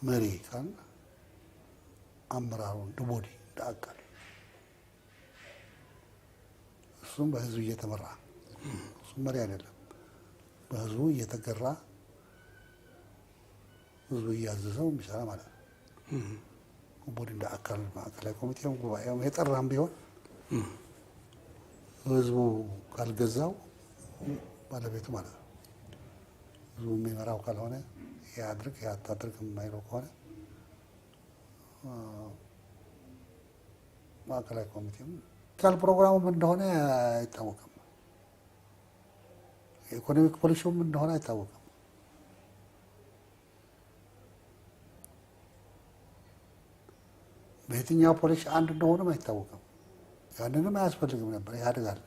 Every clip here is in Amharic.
መሪ ካል አመራሩን ድቦዲ ዳአካል እሱም በህዝብ እየተመራ እሱም መሪ አይደለም በህዝቡ እየተገራ ህዝቡ እያዘዘው የሚሰራ ማለት ነው። ድቦዲ ዳአካል ማዕከላዊ ኮሚቴው ጉባኤው የጠራም ቢሆን ህዝቡ ካልገዛው ባለቤቱ ማለት ነው። ህዝቡ የሚመራው ካልሆነ ያድርግ ያታድርግ የማይለው ከሆነ ማዕከላዊ ኮሚቴው ካል ፕሮግራሙ ምን እንደሆነ አይታወቅም። ኢኮኖሚክ ፖሊሲው ምን እንደሆነ አይታወቅም። በየትኛው ፖሊሲ አንድ እንደሆነም አይታወቅም። ያንንም አያስፈልግም ነበር ያድጋል።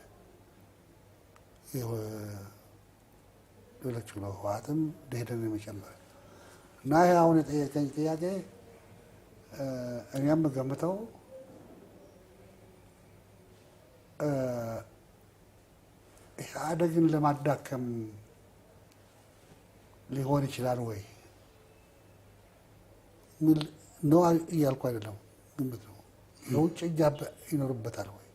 ሌሎቹ ነው ህወሓትም ደህደን የመጨመር እና ይሄ አሁን የጠየቀኝ ጥያቄ እኛም ገምተው ኢህአዴግን ለማዳከም ሊሆን ይችላል ወይ ምን ነው እያልኩ አይደለም፣ ግምት ነው። የውጭ እጅ ይኖርበታል ወይ?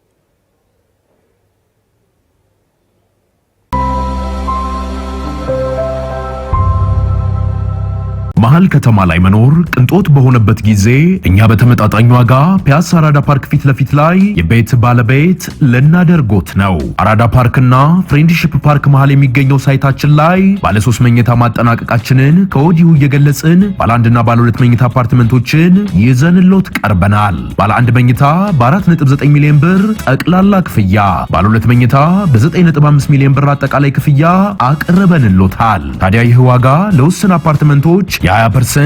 መሀል ከተማ ላይ መኖር ቅንጦት በሆነበት ጊዜ እኛ በተመጣጣኝ ዋጋ ፒያሳ አራዳ ፓርክ ፊት ለፊት ላይ የቤት ባለቤት ልናደርጎት ነው። አራዳ ፓርክና ፍሬንድሺፕ ፓርክ መሃል የሚገኘው ሳይታችን ላይ ባለ 3 መኝታ ማጠናቀቃችንን ከወዲሁ እየገለጽን ባለ 1 እና ባለ 2 መኝታ አፓርትመንቶችን ይዘንሎት ቀርበናል። ባለ 1 መኝታ በ4.9 ሚሊዮን ብር ጠቅላላ ክፍያ፣ ባለ 2 መኝታ በ9.5 ሚሊዮን ብር አጠቃላይ ክፍያ አቅርበንሎታል። ታዲያ ይህ ዋጋ ለውስን አፓርትመንቶች የ20%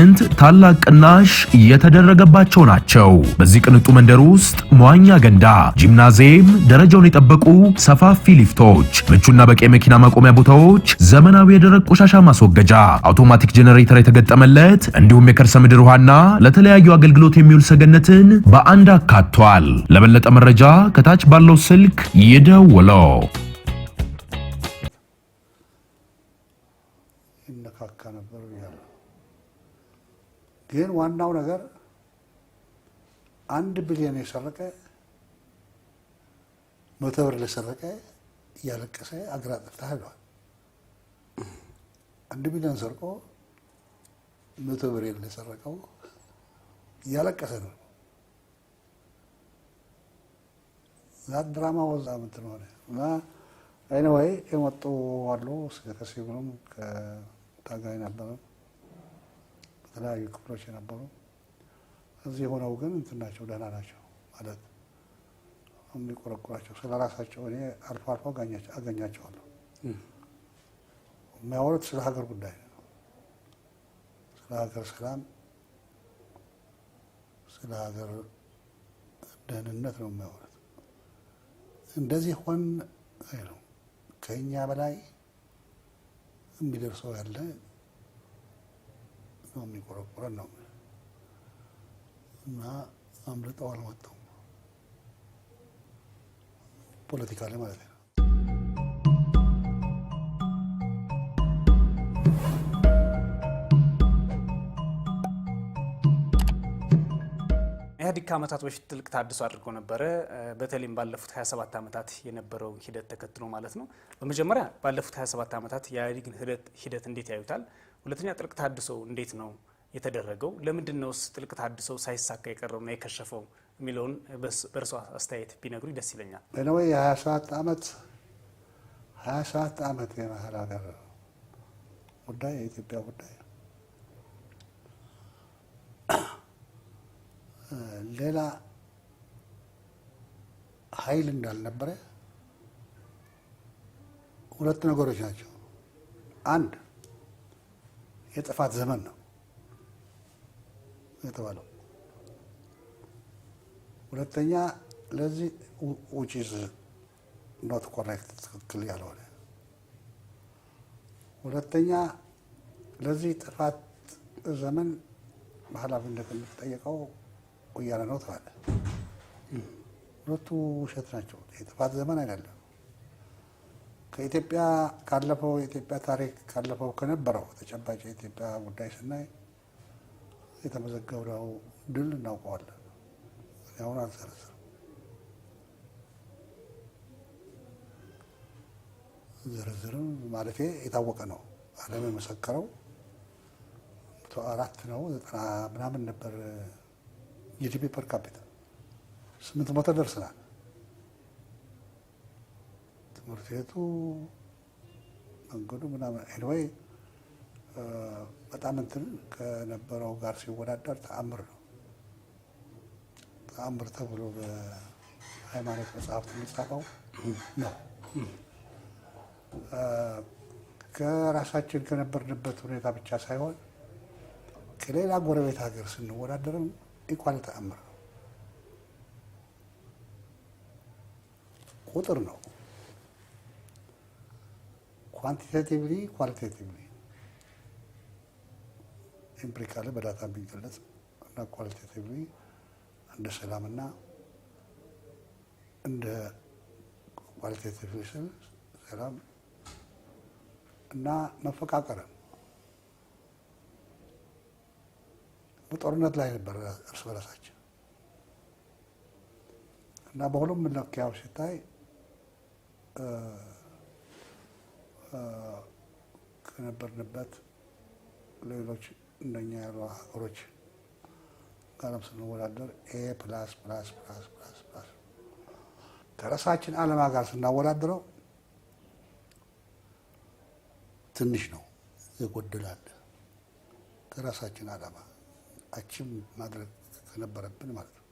ታላቅ ቅናሽ የተደረገባቸው ናቸው። በዚህ ቅንጡ መንደር ውስጥ መዋኛ ገንዳ፣ ጂምናዚየም፣ ደረጃውን የጠበቁ ሰፋፊ ሊፍቶች፣ ምቹና በቂ መኪና ማቆሚያ ቦታዎች፣ ዘመናዊ የደረቅ ቆሻሻ ማስወገጃ፣ አውቶማቲክ ጄኔሬተር የተገጠመለት እንዲሁም የከርሰ ምድር ውሃና ለተለያዩ አገልግሎት የሚውል ሰገነትን በአንድ አካቷል። ለበለጠ መረጃ ከታች ባለው ስልክ ይደውሉ። ይነካካ ነበር ያለው ግን ዋናው ነገር 1 ቢሊዮን የሰረቀ 100 ብር ለሰረቀ እያለቀሰ አገር አጥፍተህ ሄዷል። 1 ቢሊዮን ሰርቆ 100 ብር ለሰረቀው እያለቀሰ ነው። ዛት ድራማ ወዛ እንትን ሆነ እና ኤኒዌይ የመጡ አሉ ከሲቪሉም ከታጋይ ነበሩ በተለያዩ ክፍሎች የነበሩ እዚህ ሆነው ግን እንትን ናቸው፣ ደህና ናቸው ማለት የሚቆረቁራቸው ስለራሳቸው እኔ አልፎ አልፎ አገኛቸዋለሁ። የሚያወሩት ስለ ሀገር ጉዳይ ነው፣ ስለ ሀገር ሰላም፣ ስለ ሀገር ደህንነት ነው የሚያወሩት። እንደዚህ ሆን ነው ከኛ በላይ የሚደርሰው ያለ ነው የሚቆረቁረን ነው እና አምልጠው አልወጣም ፖለቲካ ላይ ማለት ነው። ኢህአዴግ ከዓመታት በፊት ጥልቅ ታድሶ አድርጎ ነበረ። በተለይም ባለፉት 27 ዓመታት የነበረው ሂደት ተከትሎ ማለት ነው። በመጀመሪያ ባለፉት 27 ዓመታት የኢህአዴግን ሂደት እንዴት ያዩታል? ሁለተኛ ጥልቅ ታድሶ እንዴት ነው የተደረገው? ለምንድን ነውስ ጥልቅ ታድሶ ሳይሳካ የቀረውና የከሸፈው የሚለውን በእርሶ አስተያየት ቢነግሩኝ ደስ ይለኛል። በነወይ የ27 ዓመት የመሀል ሀገር ጉዳይ የኢትዮጵያ ጉዳይ ሌላ ኃይል እንዳልነበረ ሁለት ነገሮች ናቸው። አንድ የጥፋት ዘመን ነው የተባለው። ሁለተኛ ለዚህ which is not correct ትክክል ያልሆነ ሁለተኛ ለዚህ ጥፋት ዘመን በኃላፊነት የምትጠየቀው ወያኔ ነው ተባለ። ሁለቱ ውሸት ናቸው። የጥፋት ዘመን አይደለም። ከኢትዮጵያ ካለፈው የኢትዮጵያ ታሪክ ካለፈው ከነበረው ተጨባጭ የኢትዮጵያ ጉዳይ ስናይ የተመዘገበው ድል እናውቀዋለን። አሁን አልዘረዝርም። ዝርዝርም ማለቴ የታወቀ ነው። ዓለም የመሰከረው 104 ነው 90 ምናምን ነበር ጂዲፒ ፐር ካፒታ 800 ደርሰናል። ትምህርት ቤቱ መንገዱ ምናምን ኤኒዌይ በጣም እንትን ከነበረው ጋር ሲወዳደር ተአምር ነው። ተአምር ተብሎ በሃይማኖት መጽሐፍት የሚጻፈው ነው። ከራሳችን ከነበርንበት ሁኔታ ብቻ ሳይሆን ከሌላ ጎረቤት ሀገር ስንወዳደርም ኢኳል ተአምር ነው። ቁጥር ነው። ኳንቲቴቲቭሊ ኳሊቴቲቭሊ ኢምፕሪካሊ በዳታ የሚገለጽ እና ኳሊቴቲቭሊ እንደ ሰላምና እንደ ኳሊቴቲቭሊ ሰላም እና መፈቃቀርን በጦርነት ላይ ነበር እርስ በራሳችን እና በሁሉም መለኪያው ሲታይ ከነበርንበት ሌሎች እንደኛ ያሉ ሀገሮች ጋርም ስንወዳደር ኤ ፕላስ ፕላስ ፕላስ ፕላስ ፕላስ ከራሳችን ዓላማ ጋር ስናወዳድረው ትንሽ ነው የጎደላል። ከራሳችን ዓላማ አቺም ማድረግ ከነበረብን ማለት ነው።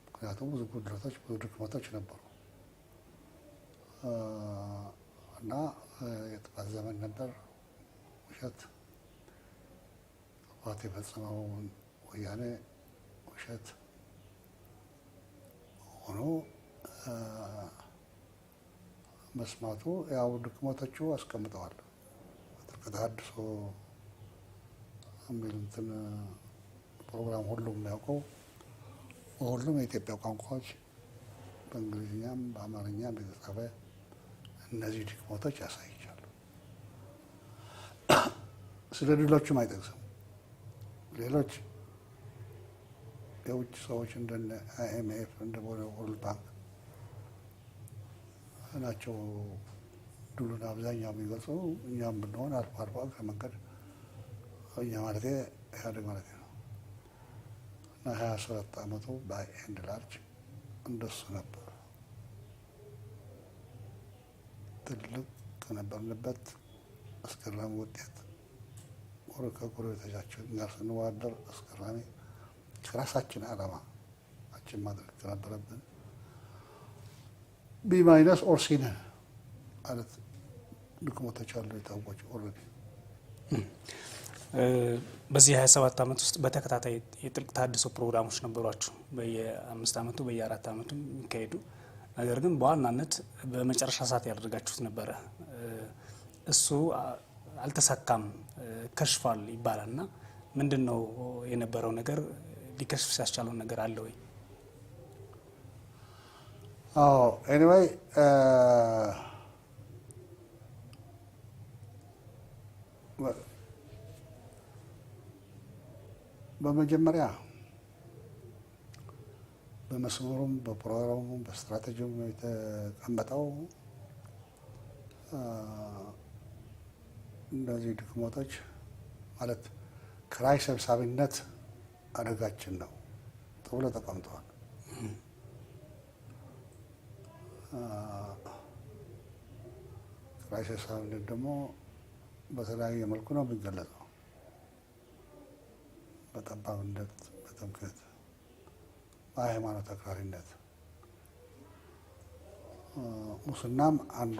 ምክንያቱም ብዙ ጉድለቶች፣ ብዙ ድክመቶች ነበሩ እና የጥፋት ዘመን ነበር። ውሸት ጥፋት የፈጸመው ወያኔ ውሸት ሆኖ መስማቱ ያው ድክመቶቹ አስቀምጠዋል። ተሐድሶ የሚል እንትን ፕሮግራም ሁሉም የሚያውቀው በሁሉም የኢትዮጵያ ቋንቋዎች በእንግሊዝኛም በአማርኛም የተጻፈ እነዚህ ድክመቶች ያሳይቻሉ። ስለ ድሎቹም አይጠቅስም። ሌሎች የውጭ ሰዎች እንደነ አይኤምኤፍ እንደ ወርልድ ባንክ ናቸው ድሉን አብዛኛው የሚገልጹ። እኛም ብንሆን አልፎ አልፎ ከመንገድ እኛ ማለት ኢህአዴግ ማለት ነው እና 27 ዓመቱ ባይ ኤንድ ላርጅ እንደሱ ነበር። ትልቅ ከነበርንበት አስገራሚ ውጤት ከጎረቤቶቻችን ጋር ስንወዳደር አስገራሚ ከራሳችን ዓላማችን ማድረግ ከነበረብን ቢ ማይነስ ኦር ሲ ነን ማለት ድክመቶች አሉ የታወቁ ኦልሬዲ። በዚህ 27 ዓመት ውስጥ በተከታታይ የጥልቅ ተሃድሶ ፕሮግራሞች ነበሯችሁ፣ በየ5 ዓመቱ በየ4 ዓመቱ የሚካሄዱ። ነገር ግን በዋናነት በመጨረሻ ሰዓት ያደረጋችሁት ነበረ። እሱ አልተሳካም፣ ከሽፏል ይባላል እና ምንድን ነው የነበረው ነገር? ሊከሽፍ ሲያስቻለው ነገር አለ ወይ? አዎ ኤኒዌይ በመጀመሪያ በመስመሩም በፕሮግራሙም በስትራቴጂውም የተቀመጠው እነዚህ ድክመቶች ማለት ኪራይ ሰብሳቢነት አደጋችን ነው ተብሎ ተቀምጠዋል። ኪራይ ሰብሳቢነት ደግሞ በተለያየ መልኩ ነው የሚገለጸው። በጠባብነት፣ በትምክህት፣ በሃይማኖት አክራሪነት፣ ሙስናም አንዱ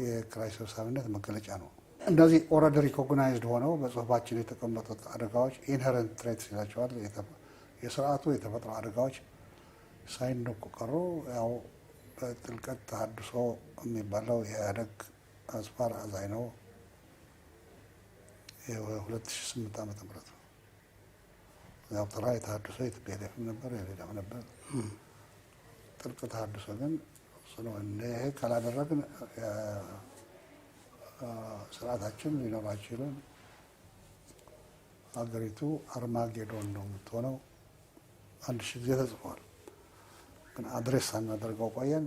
የኪራይ ሰብሳቢነት መገለጫ ነው። እነዚህ ኦልሬዲ ሪኮግናይዝድ ሆነው በጽሁፋችን የተቀመጡት አደጋዎች ኢንሄረንት ትሬትስ ይላቸዋል። የስርዓቱ የተፈጥሮ አደጋዎች ሳይነኩ ቀሩ። ያው በጥልቀት ተሃድሶ የሚባለው የኢህአዴግ አስፋር አዛኝ ነው የ2008 ዓመተ ምህረት ነው። ያው ጥራ የተሃድሶ የትቤሌፍም ነበር የሌላም ነበር። ጥልቅ ተሃድሶ ግን ይሄ ካላደረግን ስርዓታችን ሊኖር አይችልም ሀገሪቱ አርማጌዶን ነው የምትሆነው 1000 ጊዜ ተጽፏል። ግን አድሬስ ሳናደርገው ቆየን።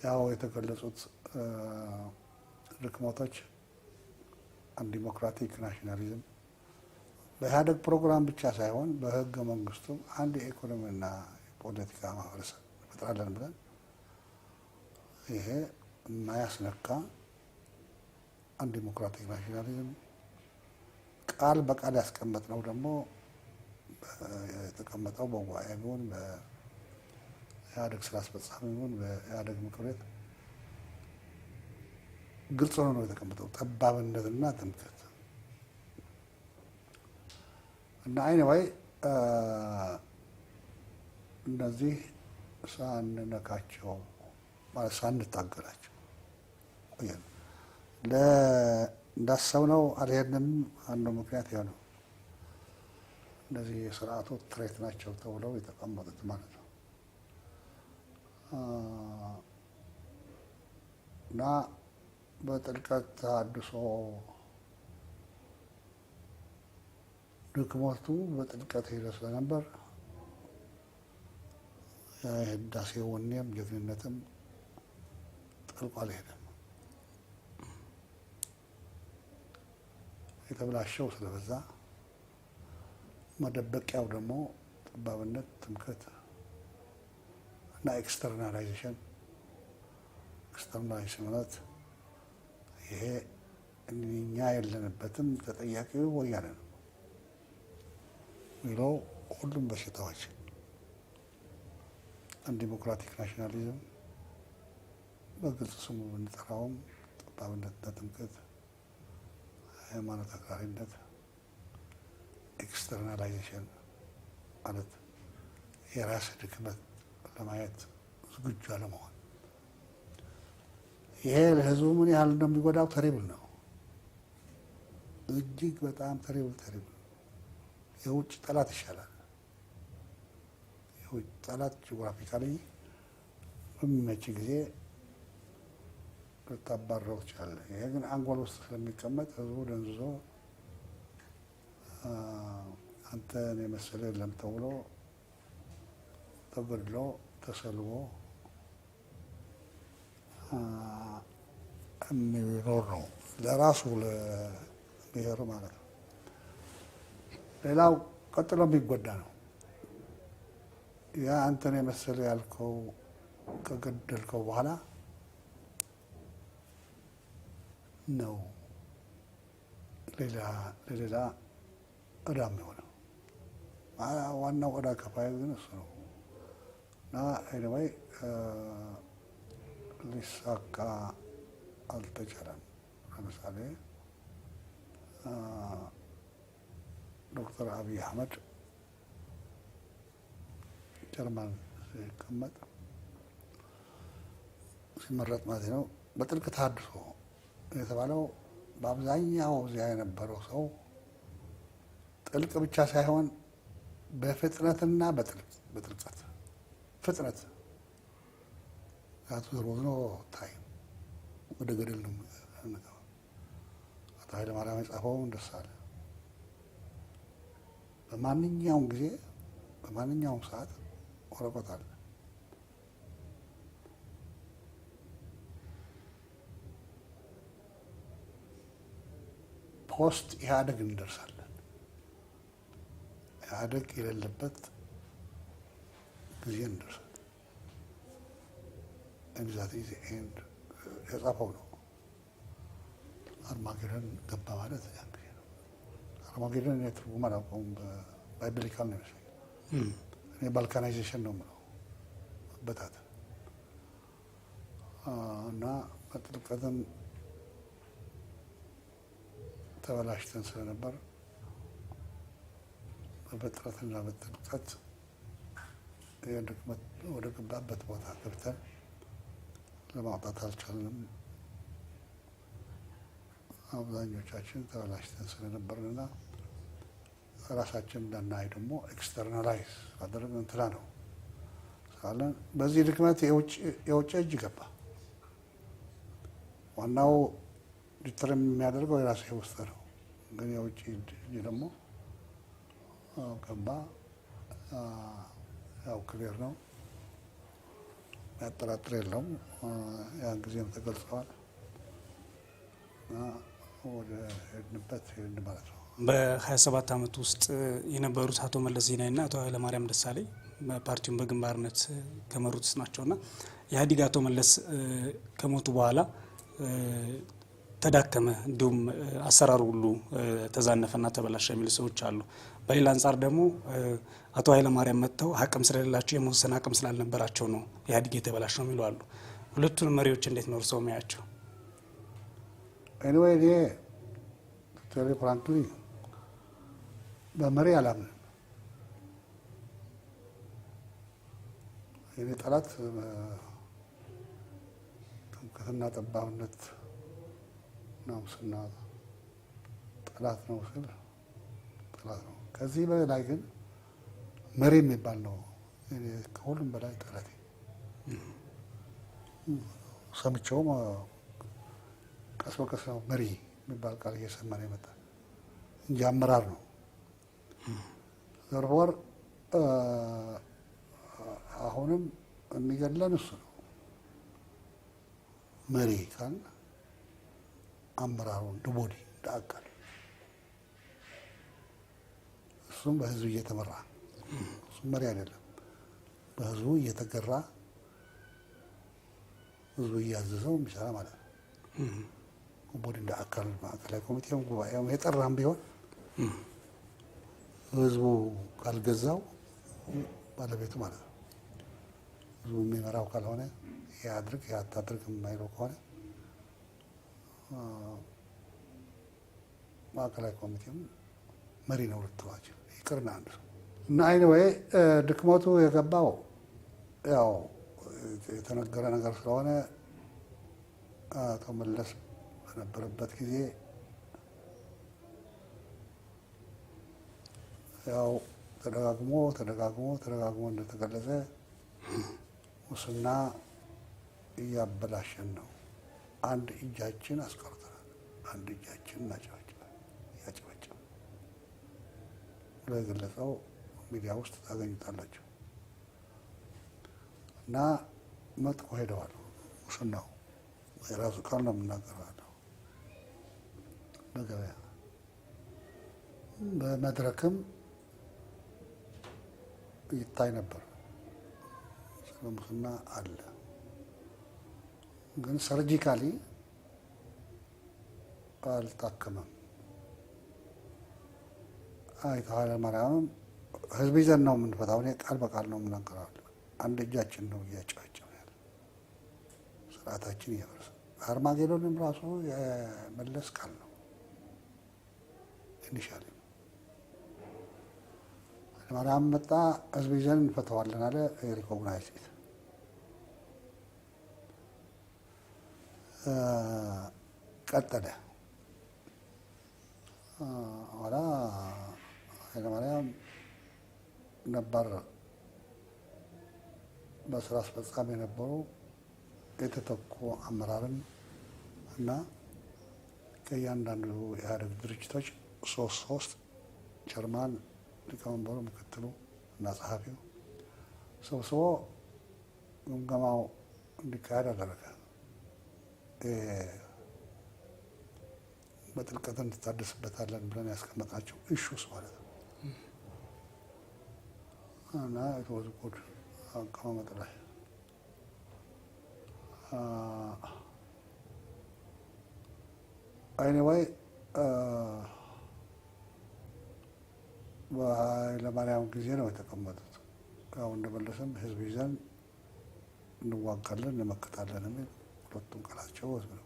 ያው የተገለጹት ድክመቶች አንዲሞክራቲክ ናሽናሊዝም በኢህአደግ ፕሮግራም ብቻ ሳይሆን በህገ መንግስቱ አንድ የኢኮኖሚና የፖለቲካ ማህበረሰብ እንፈጥራለን ብለን ይሄ የማያስነካ አንዲሞክራቲክ ናሽናሊዝም ቃል በቃል ያስቀመጥነው ደግሞ የተቀመጠው በጉባኤ ቢሆን በኢህአደግ ስራ አስፈጻሚ ቢሆን በኢህአደግ ምክር ቤት ግልጽ ሆኖ ነው የተቀመጠው። ጠባብነትና ትምክህት እና ኤኒዌይ እነዚህ ሳንነካቸው ማለት ሳንታገላቸው ቆየን። እንዳሰብነው አልሄድንም። አንዱ ምክንያት ይኸው ነው። እነዚህ የስርዓቱ ትሬት ናቸው ተብለው የተቀመጡት ማለት ነው እና በጥልቀት ተሃድሶ ድክመቱ በጥልቀት ሄደ ስለነበር የህዳሴ ወኔም ጀግንነትም ጠልቆ አልሄደም። የተብላሸው ስለበዛ መደበቂያው ደግሞ ጠባብነት፣ ትምክህት እና ኤክስተርናላይዜሽን ማለት ይሄ እኛ የለንበትም ተጠያቂው ወያኔ ነው የሚለው ሁሉም በሽታዎች አንዲሞክራቲክ ናሽናሊዝም በግልጽ ስሙ ብንጠራውም ጠባብነትና ትምክህት፣ ሃይማኖት አክራሪነት፣ ኤክስተርናላይዜሽን ማለት የራስ ድክመት ለማየት ዝግጁ አለመሆን። ይሄ ለህዝቡ ምን ያህል እንደሚጎዳው ተሪብል ነው። እጅግ በጣም ተሪብል። የውጭ ጠላት ይሻላል። የውጭ ጠላት ጂኦግራፊካሊ በሚመች ጊዜ ልታባረው ትችላለህ። ይሄ ግን አንጎል ውስጥ ስለሚቀመጥ ህዝቡ ደንዝዞ አንተን የመሰለ የለም ተብሎ ተገድሎ ተሰልቦ የሚኖር ነው ለራሱ ለብሔሩ ማለት ነው። ሌላው ቀጥሎ የሚጎዳ ነው። ያ አንተን የመሰለ ያልከው ከገደልከው በኋላ ነው ለሌላ ዕዳ የሚሆነው። ዋናው ዕዳ ከፋዩ ግን እሱ ነው እና ኤኒዌይ ሊሳካ አልተቻለም። ለምሳሌ ዶክተር አብይ አህመድ ጀርመን ሲመረጥ ማለት ነው በጥልቅ ተሃድሶ የተባለው በአብዛኛው እዚያ የነበረው ሰው ጥልቅ ብቻ ሳይሆን በፍጥነትና በጥልቀት ፍጥነት አቶ ሮዝኖ ታይ ወደ ገደል ነው የምንገባው። አቶ ኃይለማርያም የጻፈውም ደስ አለ። በማንኛውም ጊዜ በማንኛውም ሰዓት ወረቀት አለ። ፖስት ኢህአደግ እንደርሳለን። ኢህአደግ የሌለበት ጊዜ እንደርሳለን። ኤግዛክትሊ ኤንድ የጻፈው ነው። አርማጌዶን ገባ ማለት ያን ጊዜ ነው። አርማጌዶን የትርጉም አላውቀውም። ባይብሊካል ነው ይመስለኛል። እኔ ባልካናይዜሽን ነው የምለው መበታተን እና በጥልቀትም ተበላሽተን ስለነበር በጥረትና በጥልቀት የድክመት ወደ ገባበት ቦታ ገብተን ለማውጣት አልቻልንም። አብዛኞቻችን ተበላሽተን ስለነበርንና ራሳችን እንዳናይ ደግሞ ኤክስተርናላይዝ አደረግን እንትላ ነው ሳለን በዚህ ድክመት የውጭ እጅ ገባ። ዋናው ዲተርም የሚያደርገው የራሱ ውስጥ ነው። ግን የውጭ እጅ ደግሞ ገባ። ያው ክሊር ነው፣ ያጠራጥር የለውም። ያን ጊዜም ተገልጸዋል። ወደ ሄድንበት ሄድን ማለት ነው። በ27 ዓመት ውስጥ የነበሩት አቶ መለስ ዜናዊና አቶ ኃይለማርያም ደሳለኝ ፓርቲውን በግንባርነት ከመሩት ናቸውና ኢህአዴግ አቶ መለስ ከሞቱ በኋላ ተዳከመ፣ እንዲሁም አሰራሩ ሁሉ ተዛነፈና ተበላሸ የሚሉ ሰዎች አሉ። በሌላ አንጻር ደግሞ አቶ ኃይለማርያም መጥተው አቅም ስለሌላቸው የመወሰን አቅም ስላልነበራቸው ነው ኢህአዴግ የተበላሸ ነው የሚሉ አሉ። ሁለቱን መሪዎች እንዴት ነው እርስዎ የሚያያቸው? ኤኒዌይ እኔ ቴሌ ፍራንክሊ በመሪ አላምንም። የኔ ጠላት ትምክህትና ጠባብነት ነው ሙስና ጠላት ነው ስል ጠላት ነው። ከዚህ በላይ ግን መሪ የሚባል ነው እኔ ከሁሉም በላይ ጠላቴ። ሰምቼውም ቀስ በቀስ ነው መሪ የሚባል ቃል እየሰማን የመጣ እንጂ አመራር ነው። ዘርፎር አሁንም የሚገለን እሱ ነው። መሪ ካል አመራሩ እንደ ቦዲ እንደ አካል እሱም በህዝብ እየተመራ እሱም መሪ አይደለም፣ በህዝቡ እየተገራ ህዝቡ እያዘዘው የሚሰራ ማለት ነው። ቦዲ እንደ አካል ማዕከላዊ ኮሚቴውም ጉባኤውም የጠራም ቢሆን ህዝቡ ካልገዛው ባለቤቱ ማለት ነው። ህዝቡ የሚመራው ካልሆነ ያድርግ ያታድርግ የማይለው ከሆነ ማዕከላዊ ኮሚቴም መሪ ነው ልትሏቸው ይቅርና አንዱ እና ኤኒዌይ ድክመቱ የገባው ያው የተነገረ ነገር ስለሆነ አቶ መለስ በነበረበት ጊዜ ያው ተደጋግሞ እንደተገለጸ ሙስና እያበላሸን ነው። አንድ እጃችን አስቀርተናል፣ አንድ እጃችን ያጨበጭባል ብሎ የገለጸው ሚዲያ ውስጥ ታገኙታላችሁ። እና መጥቆ ሄደዋል። ሙስናው የራሱ ቃል ነው የምናገረው። በገበያ በመድረክም ይታይ ነበር። ስለ ሙስና አለ፣ ግን ሰርጂካሊ አልታከመም። አቶ ኃይለማርያምም ህዝብ ይዘን ነው የምንፈታው፣ እኔ ቃል በቃል ነው የምናገረው። አንድ እጃችን ነው እያጨበጨበ ያለ፣ ስርዓታችን እያፈረሰ። አርማጌዶንም ራሱ የመለስ ቃል ነው ኢኒሻሊ። ኃይለማርያም መጣ፣ ህዝብ ይዘን እንፈታዋለን አለ። ሪኮግናይዝ ኢት ቀጠለ። ኋላ ኃይለማርያም ነባር በስራ አስፈጻሚ የነበሩ የተተኩ አመራርን እና ከእያንዳንዱ የኢህአዴግ ድርጅቶች ሶስት ቸርማን፣ ሊቀመንበሩ፣ ምክትሉ እና ጸሐፊው ሰብስቦ ግምገማው እንዲካሄድ አደረገ። በጥልቀት እንታደስበታለን ብለን ያስቀመጥናቸው ኢሹስ ማለት ነው እና የተወዝቁድ አቀማመጥ ላይ ኤኒዌይ በኃይለማርያም ጊዜ ነው የተቀመጡት። ያው እንደመለስም ህዝብ ይዘን እንዋጋለን እንመክታለን የሚል ሁለቱም ቃላቸው ህዝብ ነው።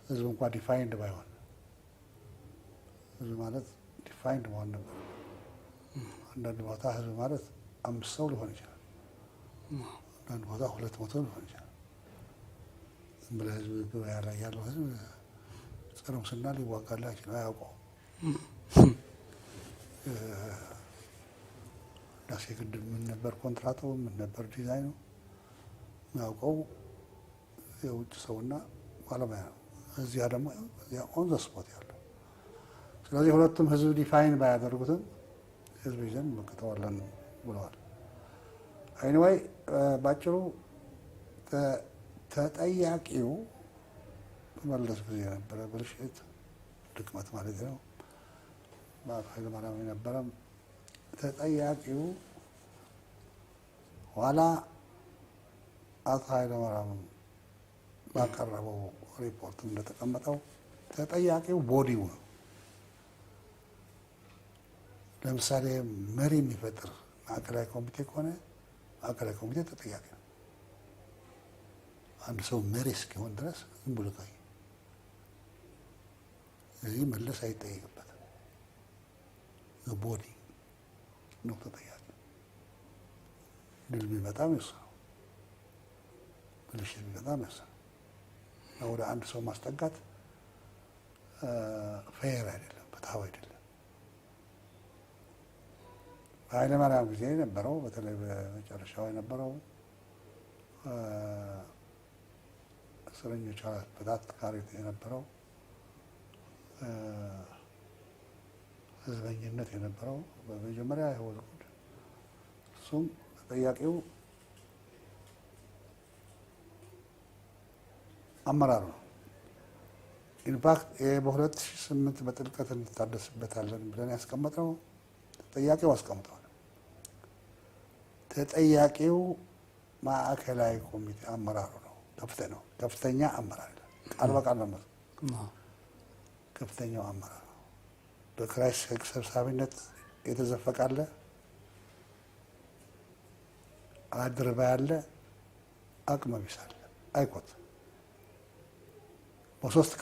ህዝብ እንኳ ዲፋይንድ ባይሆን ህዝብ ማለት ዲፋይንድ መሆን ነበር። አንዳንድ ቦታ ህዝብ ማለት 5 ሰው ሊሆን ይችላል፣ አንዳንድ ቦታ 200 ሊሆን ይችላል። ዝም ብለህ ህዝብ ገበያ ላይ ያለው ህዝብ ጸረ ሙስና ሊዋጋልህ አይችልም፣ አያውቀውም። ህዳሴ ግድብ ምን ነበር ኮንትራቱ፣ ምን ነበር ዲዛይኑ የሚያውቀው የውጭ ሰውና ባለሙያ ነው። እዚያ ደግሞ ኦን ዘ ስፖት ያለው። ስለዚህ ሁለቱም ህዝብ ዲፋይን ባያደርጉትም ህዝብ ይዘን እንመክተዋለን ብለዋል። ኤኒዌይ ባጭሩ ተጠያቂው በመለስ ጊዜ የነበረ ብልሽት ድክመት ማለት ነው። በአቶ ኃይለማርያም የነበረ ተጠያቂው ኋላ አቶ ኃይለማርያም ባቀረበው ሪፖርት እንደተቀመጠው ተጠያቂው ቦዲው ነው። ለምሳሌ መሪ የሚፈጥር ማዕከላዊ ኮሚቴ ከሆነ ማዕከላዊ ኮሚቴ ተጠያቂ ነው። አንድ ሰው መሪ እስኪሆን ድረስ ዝም ብሎ ቆይ እዚህ መለስ አይጠየቅበትም። ቦዲ ነው ተጠያቂ። ድል ቢመጣም ይወስ ነው፣ ብልሽት ቢመጣም ይወስ ነው። ወደ አንድ ሰው ማስጠጋት ፌር አይደለም፣ ፍትሃዊ አይደለም። በኃይለማርያም ጊዜ የነበረው በተለይ በመጨረሻው የነበረው እስረኞች አለመፍታት ጋር የነበረው ህዝበኝነት የነበረው በመጀመሪያ ይወል ጉድ እሱም ተጠያቂው አመራር ነው። ኢንፋክት በ2008 በጥልቀት እንታደስበታለን ብለን ያስቀመጥነው ተጠያቂው አስቀምጠዋል። ተጠያቂው ማዕከላዊ ኮሚቴ አመራሩ ነው። ከፍተኛ አመራር ቃል በቃል ነው። ከፍተኛው አመራር ነው። በኪራይ ሰብሳቢነት የተዘፈቃለ አድርባ ያለ አቅመ ቢስ አለ አይቆት በሶስት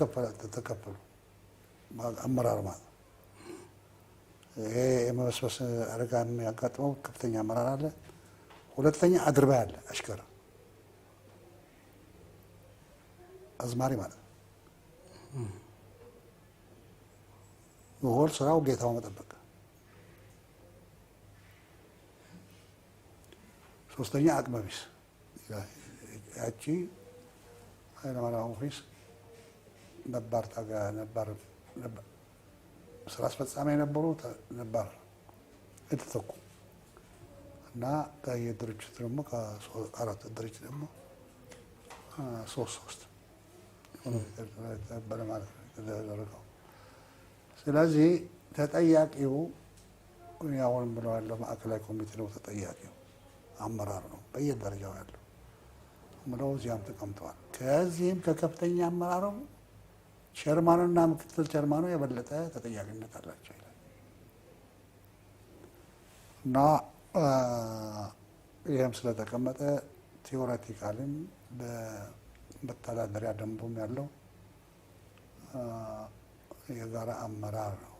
ተከፈሉ አመራር ማለት ይሄ የመበስበስ አደጋ የሚያጋጥመው ከፍተኛ አመራር አለ። ሁለተኛ አድርባ ያለ አሽከር አዝማሪ ማለት ነው። ወል ስራው ጌታው መጠበቅ። ሶስተኛ አቅመ ቢስ ያቺ ኃይለማርያም ኦፊስ ነባር ስራ አስፈጻሚ የነበሩ ነባር የተተኩ እና ከየድርጅት ደግሞ ከአራት ድርጅት ደግሞ ሶስት ነበረ ማለት ነው የተደረገው። ስለዚህ ተጠያቂው አሁን ብለው ያለው ማዕከላዊ ኮሚቴ ነው። ተጠያቂው አመራር ነው በየደረጃው ያለው ብለው እዚያም ተቀምጠዋል። ከዚህም ከከፍተኛ አመራሩ ቸርማኑና ምክትል ቸርማኑ የበለጠ ተጠያቂነት አላቸው ይላል እና ይህም ስለተቀመጠ ቲዎሬቲካልም በመተዳደሪያ ደንቡም ያለው የጋራ አመራር ነው።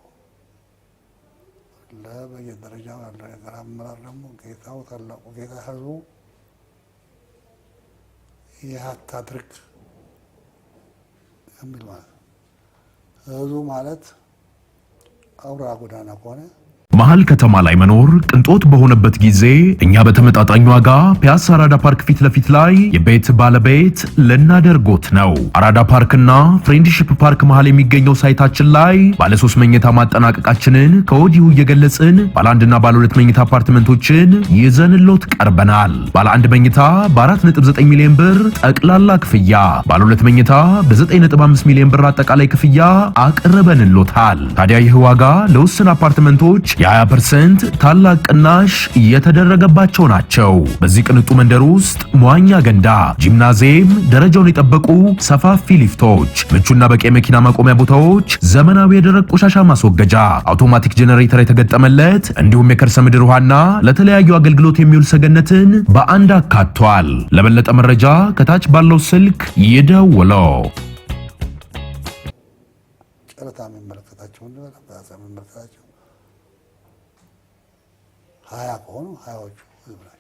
በየደረጃው ያለው የጋራ አመራር ደግሞ ጌታው ታላቁ ጌታ ህዝቡ ይህ አታድርግ የሚል ማለት ነው። ህዝቡ ማለት አውራ ጎዳና ከሆነ መሀል ከተማ ላይ መኖር ቅንጦት በሆነበት ጊዜ እኛ በተመጣጣኝ ዋጋ ፒያሳ አራዳ ፓርክ ፊት ለፊት ላይ የቤት ባለቤት ልናደርጎት ነው። አራዳ ፓርክና ፍሬንድሺፕ ፓርክ መሀል የሚገኘው ሳይታችን ላይ ባለ 3 መኝታ ማጠናቀቃችንን ከወዲሁ እየገለጽን ባለ 1 እና ባለ 2 መኝታ አፓርትመንቶችን ይዘንሎት ቀርበናል። ባለ 1 መኝታ በ4.9 ሚሊዮን ብር ጠቅላላ ክፍያ፣ ባለ 2 መኝታ በ9.5 ሚሊዮን ብር አጠቃላይ ክፍያ አቅርበንሎታል። ታዲያ ይህ ዋጋ ለውስን አፓርትመንቶች የ20% ታላቅ ቅናሽ የተደረገባቸው ናቸው። በዚህ ቅንጡ መንደር ውስጥ መዋኛ ገንዳ፣ ጂምናዚየም፣ ደረጃውን የጠበቁ ሰፋፊ ሊፍቶች፣ ምቹና በቂ የመኪና ማቆሚያ ቦታዎች፣ ዘመናዊ የደረቅ ቆሻሻ ማስወገጃ፣ አውቶማቲክ ጄኔሬተር የተገጠመለት እንዲሁም የከርሰ ምድር ውሃና ለተለያዩ አገልግሎት የሚውል ሰገነትን በአንድ አካቷል። ለበለጠ መረጃ ከታች ባለው ስልክ ይደውለው። ጨረታ የሚመለከታቸው 20 ከሆኑ 20ዎቹ ህዝብ ናቸው።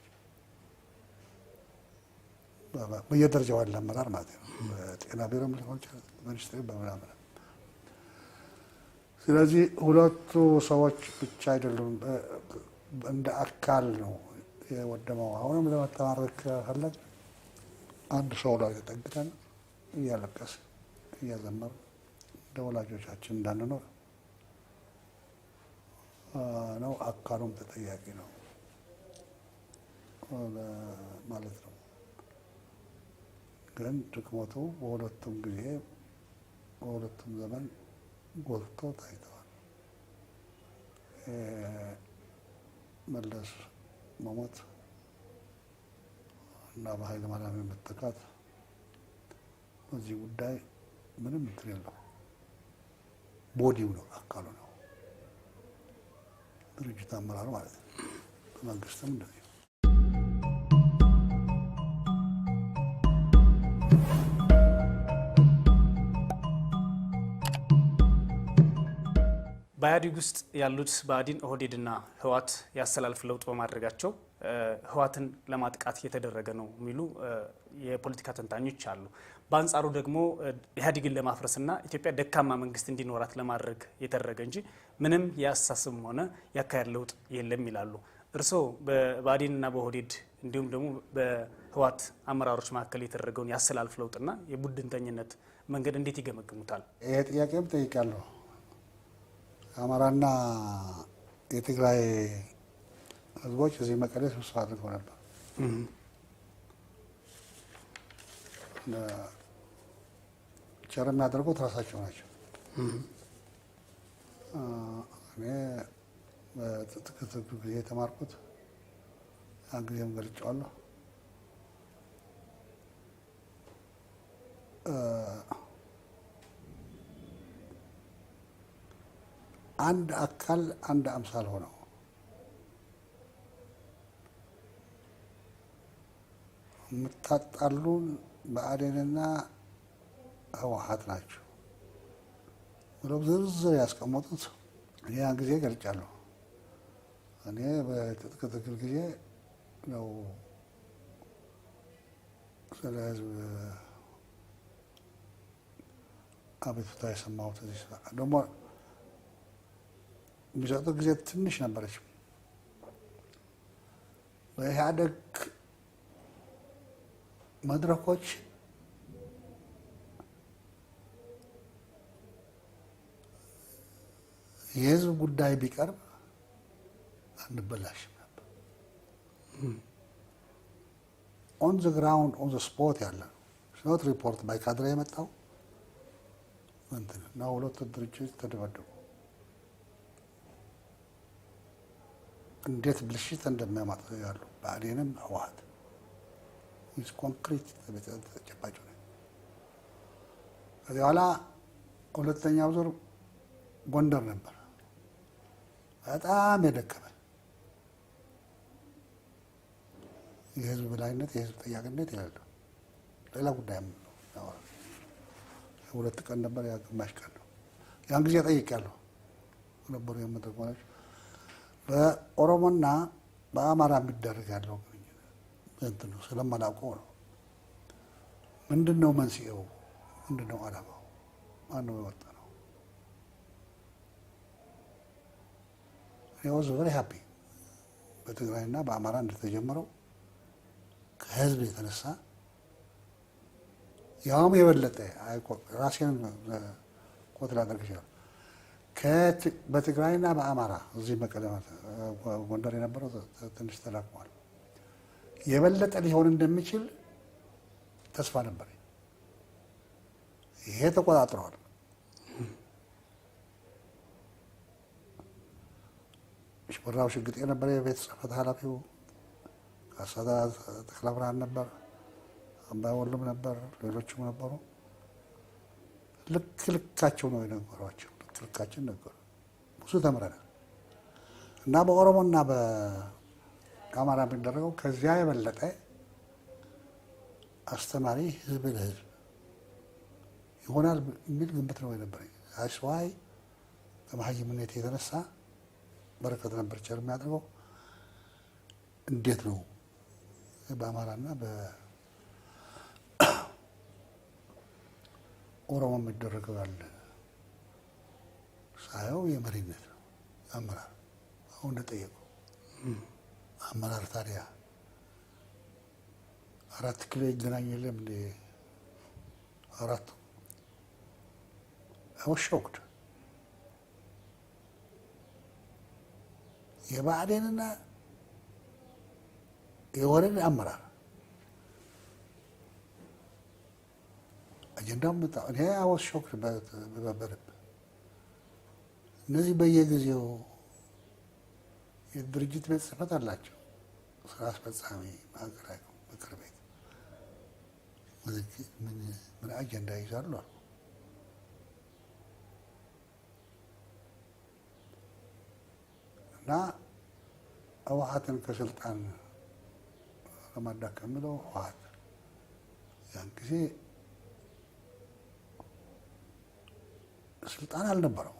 በየደረጃው ያለ አመራር ማለት ነው። በጤና ቢሮም ሊሆን ይችላል፣ ሚኒስትሪ በምናምን። ስለዚህ ሁለቱ ሰዎች ብቻ አይደሉም፣ እንደ አካል ነው የወደመው። አሁንም ለመተማረክ ፈለግ አንድ ሰው ላይ ተጠግተን እያለቀስ እያዘመር እንደ ወላጆቻችን እንዳንኖር ነው። አካሉም ተጠያቂ ነው ማለት ነው። ግን ድክመቱ በሁለቱም ጊዜ በሁለቱም ዘመን ጎልቶ ታይተዋል። መለስ መሞት እና በኃይለ ማርያም መተካት በዚህ ጉዳይ ምንም እንትን የለው። ቦዲው ነው አካሉ ነው ድርጅት አመራሩ ማለት ነው። መንግስትም እንደዚህ በኢህአዴግ ውስጥ ያሉት ብአዴን፣ ኦህዴድና ህወሓት ያሰላልፍ ለውጥ በማድረጋቸው ህወሓትን ለማጥቃት እየተደረገ ነው የሚሉ የፖለቲካ ተንታኞች አሉ። በአንጻሩ ደግሞ ኢህአዴግን ለማፍረስና ኢትዮጵያ ደካማ መንግስት እንዲኖራት ለማድረግ የተደረገ እንጂ ምንም የአስተሳሰብም ሆነ ያካሄድ ለውጥ የለም ይላሉ። እርስዎ በብአዴንና በኦህዴድ እንዲሁም ደግሞ በህወሓት አመራሮች መካከል የተደረገውን ያሰላልፍ ለውጥና የቡድንተኝነት መንገድ እንዴት ይገመግሙታል? ይሄ ጥያቄም ጠይቃለሁ። የአማራና የትግራይ ህዝቦች እዚህ መቀሌ ስብሰባ አድርገው ነበር። ቸር የሚያደርጉት ራሳቸው ናቸው። እኔ በትክክል ጊዜ የተማርኩት ያን ጊዜም ገልጬዋለሁ። አንድ አካል አንድ አምሳል ሆነው የምታጣሉን ብአዴንና ህወሓት ናቸው ብለው ዝርዝር ያስቀመጡት ያን ጊዜ ገልጫለሁ። እኔ በትጥቅ ትግል ጊዜ ነው ስለ ህዝብ አቤቱታ የሰማሁት። እዚህ ደግሞ የሚሰጡት ጊዜ ትንሽ ነበረች። በኢህአዴግ መድረኮች የህዝብ ጉዳይ ቢቀርብ አንበላሽም ነበር። ኦን ዘ ግራውንድ ኦን ዘ ስፖት ያለ ኖት ሪፖርት ባይ ካድሬ የመጣው እንትን እና ሁለቱ ድርጅቶች ተደበደቡ። እንዴት ብልሽት እንደሚያመጡ ያሉ ብአዴንም ህወሓት ኮንክሪት ተጨባጭ ነው። ከዚህ በኋላ ሁለተኛው ዙር ጎንደር ነበር። በጣም የደከመ የህዝብ በላይነት የህዝብ ጠያቂነት የሌለው ሌላ ጉዳይም ነው። ሁለት ቀን ነበር፣ ያ ግማሽ ቀን ነው። ያን ጊዜ ጠይቄያለሁ ነበሩ የመድረክ ሆነች በኦሮሞና በአማራ የሚደረግ ያለው እንትን ነው ስለማላውቀው ነው። ምንድን ነው መንስኤው? ምንድን ነው ዓላማው? ማነው የወጣ ነው? I was very happy በትግራይና በአማራ እንደተጀመረው ከህዝብ የተነሳ ያውም የበለጠ ራሴን ኮት ላደርግ ይችላል። በትግራይና በአማራ እዚህ መቀሌ ጎንደር የነበረው ትንሽ ተዳክሟል። የበለጠ ሊሆን እንደሚችል ተስፋ ነበር። ይሄ ተቆጣጥረዋል። ሽብራው ሽግጤ ነበር የቤት ጽሕፈት ኃላፊው። ካሳዳ ተክለ ብርሃን ነበር፣ አምባይ ወልዱም ነበር፣ ሌሎችም ነበሩ። ልክ ልካቸው ነው የነገሯቸው። ልክ ልካችን ነገሩ። ብዙ ተምረናል እና በኦሮሞና በአማራ የሚደረገው ከዚያ የበለጠ አስተማሪ ህዝብ ለህዝብ ይሆናል የሚል ግምት ነው የነበረኝ። አስዋይ ከመሀይምነት የተነሳ በረከት ነበር ቸር የሚያደርገው። እንዴት ነው በአማራና በኦሮሞ የሚደረገው ያለ ሳየው የመሪነት ነው አመራር። አሁን እንደጠየቁ አመራር ታዲያ 4 ኪሎ ይገናኝ የለም እንደ 4 I was shocked. የብአዴንና የኦህዴድ አመራር አጀንዳውን መጣ። እኔ አወስ ሾክ በበረብ እነዚህ በየጊዜው የድርጅት ቤት ጽሕፈት አላቸው። ስራ አስፈጻሚ ማዕከላዊ ምክር ቤት ምን አጀንዳ ይዛሉ አሉ። እና ህወሓትን ከስልጣን ለማዳከም ብለው ህወሓት ያን ጊዜ ስልጣን አልነበረው።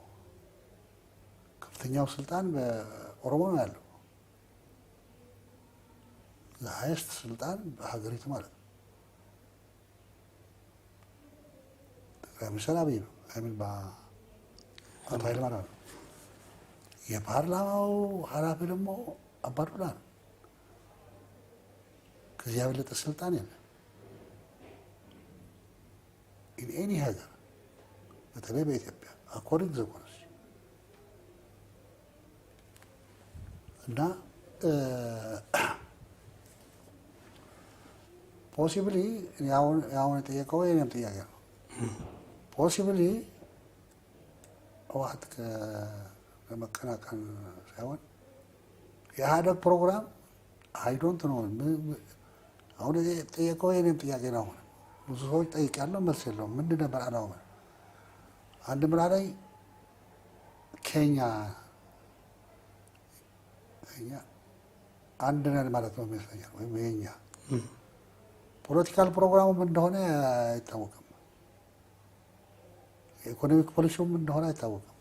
ከፍተኛው ስልጣን በኦሮሞ ነው ያለው። ሃይስት ስልጣን በሀገሪቱ ማለት ነው። ጠቅላይ ሚኒስትር አብይ ነው። አይምን በአቶ ኃይለማርያም ነው። የፓርላማው ኃላፊ ደግሞ አባዱላ ነው። ከዚያ የበለጠ ስልጣን የለም ኢን ሀገር በተለይ በኢትዮጵያ አኮርዲንግ ዘ ኮንስቲቱሽን እና ፖሲብሊ አሁን የጠየቀው የእኔም ጥያቄ ነው። ፖሲብሊ ህወሓት ለመቀናቀን ሳይሆን የኢህአዴግ ፕሮግራም አይዶንት ነው። አሁን የጠየቀው የእኔም ጥያቄ ነው። አሁን ብዙ ሰዎች ጠይቄያለሁ፣ መልስ የለውም። ምንድን ነበር አላማ? አንድ ምራ ላይ ኬኛ አንድ ነን ማለት ነው ይመስለኛል። ወይም የኛ ፖለቲካል ፕሮግራሙም እንደሆነ አይታወቅም። የኢኮኖሚክ ፖሊሲውም እንደሆነ አይታወቅም።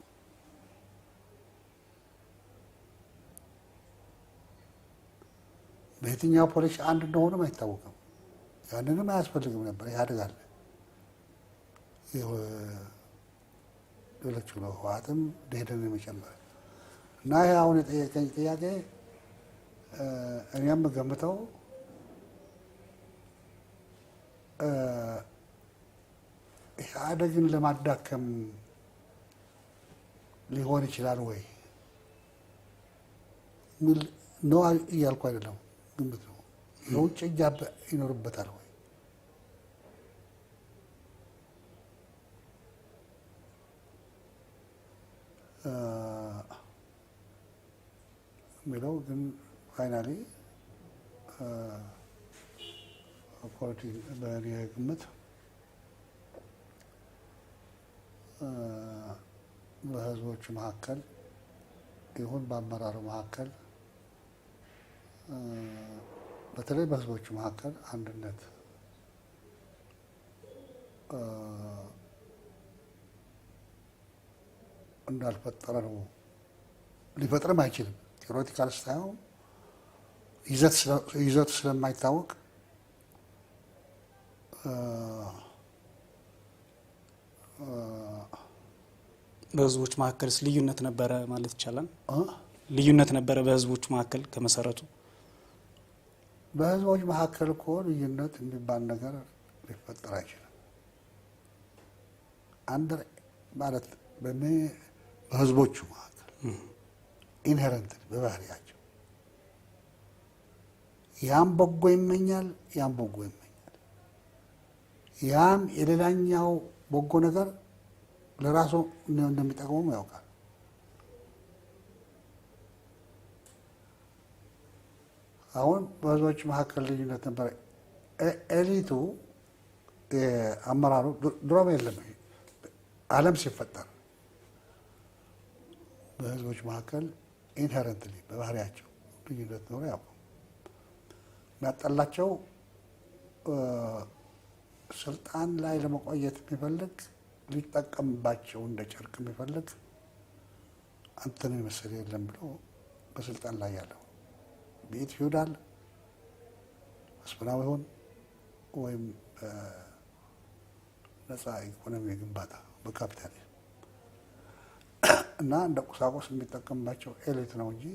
በየትኛው ፖሊሲ አንድ እንደሆነም አይታወቅም። ያንንም አያስፈልግም ነበር። ያድጋል ሌሎቹ ነው ህወሓትም ደሄደን የመጨመር እና ይሄ አሁን የጠየቀኝ ጥያቄ እኔም ገምተው ኢህአዴግን ለማዳከም ሊሆን ይችላል ወይ ሚል ነው እያልኩ አይደለም፣ ግምት ነው። የውጭ እጅ ይኖርበታል ወይ የሚለው ግን ፋይናሊ በእኔ ግምት በህዝቦቹ መካከል ይሁን በአመራሩ መካከል በተለይ በህዝቦቹ መካከል አንድነት እንዳልፈጠረ ነው። ሊፈጥርም አይችልም። ቴዎሬቲካል ስታየው ይዘቱ ስለማይታወቅ በህዝቦች መካከልስ ልዩነት ነበረ ማለት ይቻላል? ልዩነት ነበረ በህዝቦች መካከል ከመሰረቱ? በህዝቦች መካከል እኮ ልዩነት የሚባል ነገር ሊፈጠር አይችልም። አንድ ማለት በህዝቦቹ መካከል ኢንሄረንት በባህሪያቸው ያም በጎ ይመኛል፣ ያም በጎ ይመኛል። ያም የሌላኛው በጎ ነገር ለራሱ እንደሚጠቅመው ያውቃል። አሁን በህዝቦች መካከል ልዩነት ነበረ። ኤሊቱ አመራሩ ድሮም የለም። ዓለም ሲፈጠር በህዝቦች መካከል ኢንሄረንትሊ በባህሪያቸው ልዩነት ኖሮ ያውቁ የሚያጠላቸው ስልጣን ላይ ለመቆየት የሚፈልግ ሊጠቀምባቸው እንደ ጨርቅ የሚፈልግ አንተን የመሰለ የለም ብሎ በስልጣን ላይ ያለው ቤት ፊውዳል መስመራዊ ሆን ወይም ነፃ ኢኮኖሚ ግንባታ በካፒታሊዝም እና እንደ ቁሳቁስ የሚጠቀምባቸው ኤሊት ነው እንጂ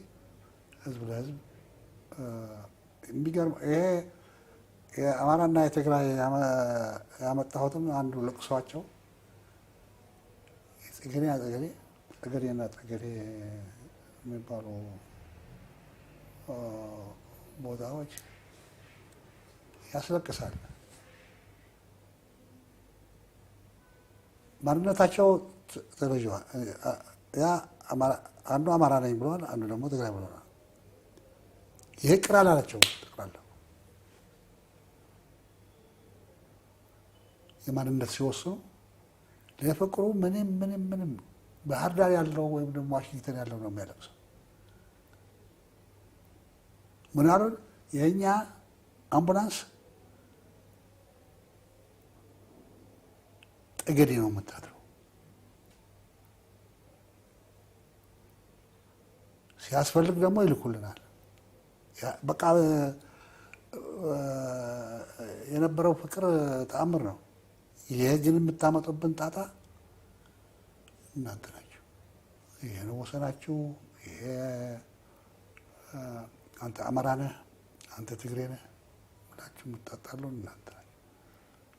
ህዝብ ለህዝብ የሚገርም ይሄ የአማራና የትግራይ ያመጣሁትም አንዱ ለቅሷቸው ጠገዴና ጠገዴ የሚባሉ ቦታዎች ያስለቅሳል። ማንነታቸው ተለይቷል። ያ አንዱ አማራ ነኝ ብለዋል፣ አንዱ ደግሞ ትግራይ ብለዋል። ይሄ ቅር አላላቸው። ጠቅላላ የማንነት ሲወስኑ ለፍቅሩ ምንም ባህር ዳር ያለው ወይም ደግሞ ዋሽንግተን ያለው ነው የሚያለቅሰው። ምን አሉን? የእኛ አምቡላንስ ጠገዴ ነው የምታድረው፣ ሲያስፈልግ ደግሞ ይልኩልናል። በቃ የነበረው ፍቅር ተአምር ነው። ይሄ ግን የምታመጡብን ጣጣ እናንተ ናችሁ። ይሄ ነው ወሰናችሁ። ይሄ አንተ አማራ ነህ፣ አንተ ትግሬ ነህ ብላችሁ የምታጣሉ እናንተ ናችሁ።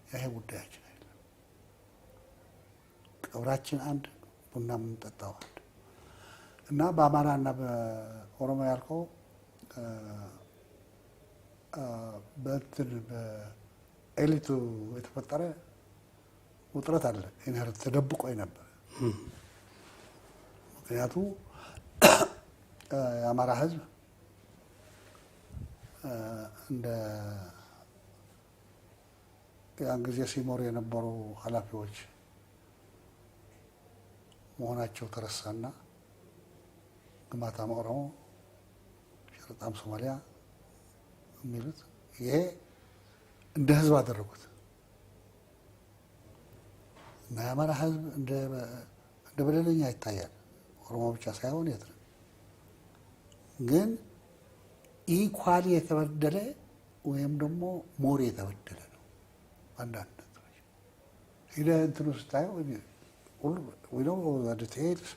ይሄ ጉዳያችን አይደለም። ቀብራችን አንድ፣ ቡና የምንጠጣው አንድ እና በአማራ እና በኦሮሞ ያልከው በእንትን በኤሊቱ የተፈጠረ ውጥረት አለ። ኢንሄርት ተደብቆ ነበር። ምክንያቱ የአማራ ሕዝብ እንደ ያን ጊዜ ሲሞሩ የነበሩ ኃላፊዎች መሆናቸው ተረሳና ግማታም ኦሮሞ፣ ሸርጣም ሶማሊያ የሚሉት ይሄ እንደ ህዝብ አደረጉት እና የአማራ ህዝብ እንደ በደለኛ ይታያል። ኦሮሞ ብቻ ሳይሆን የት ነው ግን ኢኳሊ የተበደለ ወይም ደግሞ ሞር የተበደለ ነው። አንዳንድ ነገሮች ሄደህ እንትኑ ስታየው ሁሉ ዲቴይልስ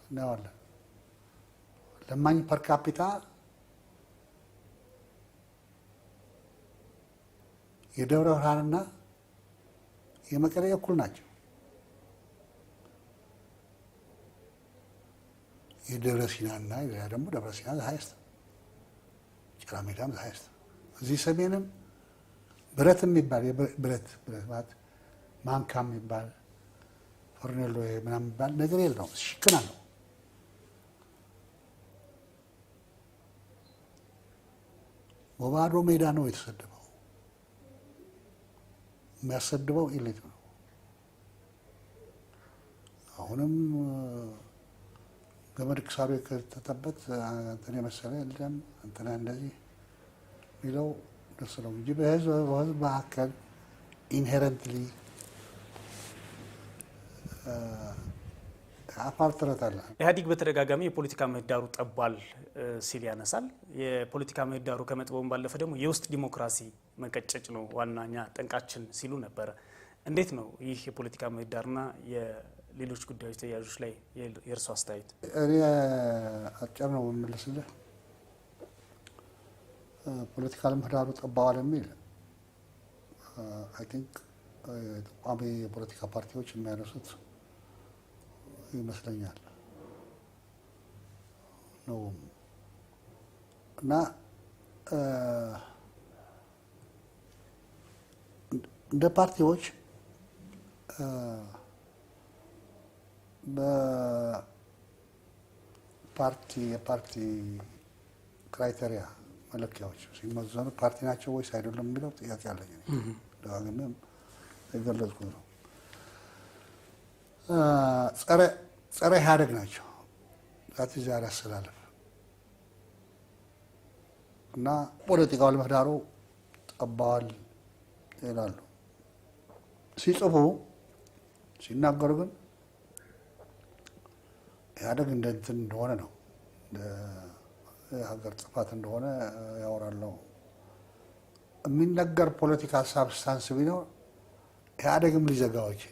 እናየዋለን። ለማኝ ፐር ካፒታ የደብረ ብርሃንና የመቀሌ እኩል ናቸው። የደብረ ሲናና ሌላ ደግሞ ደብረ ሲና ሀይስት፣ ጭራ ሜዳም ሀይስት። እዚህ ሰሜንም ብረት የሚባል ብረት ማለት ማንካ የሚባል ፈርኔሎ ምናምን የሚባል ነገር የለውም። ሽክና ነው። በባዶ ሜዳ ነው የተሰደበው። የሚያሰድበው ኢሊት ነው። አሁንም ገመድ ክሳሩ የከተተበት እንትን የመሰለ የለም እንትና እንደዚህ የሚለው ደስ ነው እንጂ በህዝብ መካከል ኢንሄረንትሊ አፋር ጥረት አለ። ኢህአዲግ በተደጋጋሚ የፖለቲካ ምህዳሩ ጠቧል ሲል ያነሳል። የፖለቲካ ምህዳሩ ከመጥበቡም ባለፈ ደግሞ የውስጥ ዲሞክራሲ መቀጨጭ ነው ዋናኛ ጠንቃችን ሲሉ ነበረ። እንዴት ነው ይህ የፖለቲካ ምህዳርና የሌሎች ጉዳዮች ተያያዦች ላይ የእርሱ አስተያየት? እኔ አጭር ነው የምመልስልህ። ፖለቲካል ምህዳሩ ጠባዋል የሚል አይ ቲንክ ቋሚ የፖለቲካ ፓርቲዎች የሚያነሱት ይመስለኛል ነው እና እንደ ፓርቲዎች የፓርቲ ክራይቴሪያ መለኪያዎች ሲመዘኑ ፓርቲ ናቸው ወይስ አይደለም የሚለው ጥያቄ አለኝ። ደጋግሜም የገለጽኩት ነው። ጸረ ኢህአዴግ ናቸው ዛት ዛሬ አስተላለፍ እና ፖለቲካው ምህዳሩ ጠባዋል ይላሉ። ሲጽፉ ሲናገሩ ግን ኢህአዴግ እንደ እንትን እንደሆነ ነው የሀገር ጥፋት እንደሆነ ያወራለው። የሚነገር ፖለቲካ ሳብስታንስ ቢኖር ኢህአዴግም ሊዘጋው ይችላል።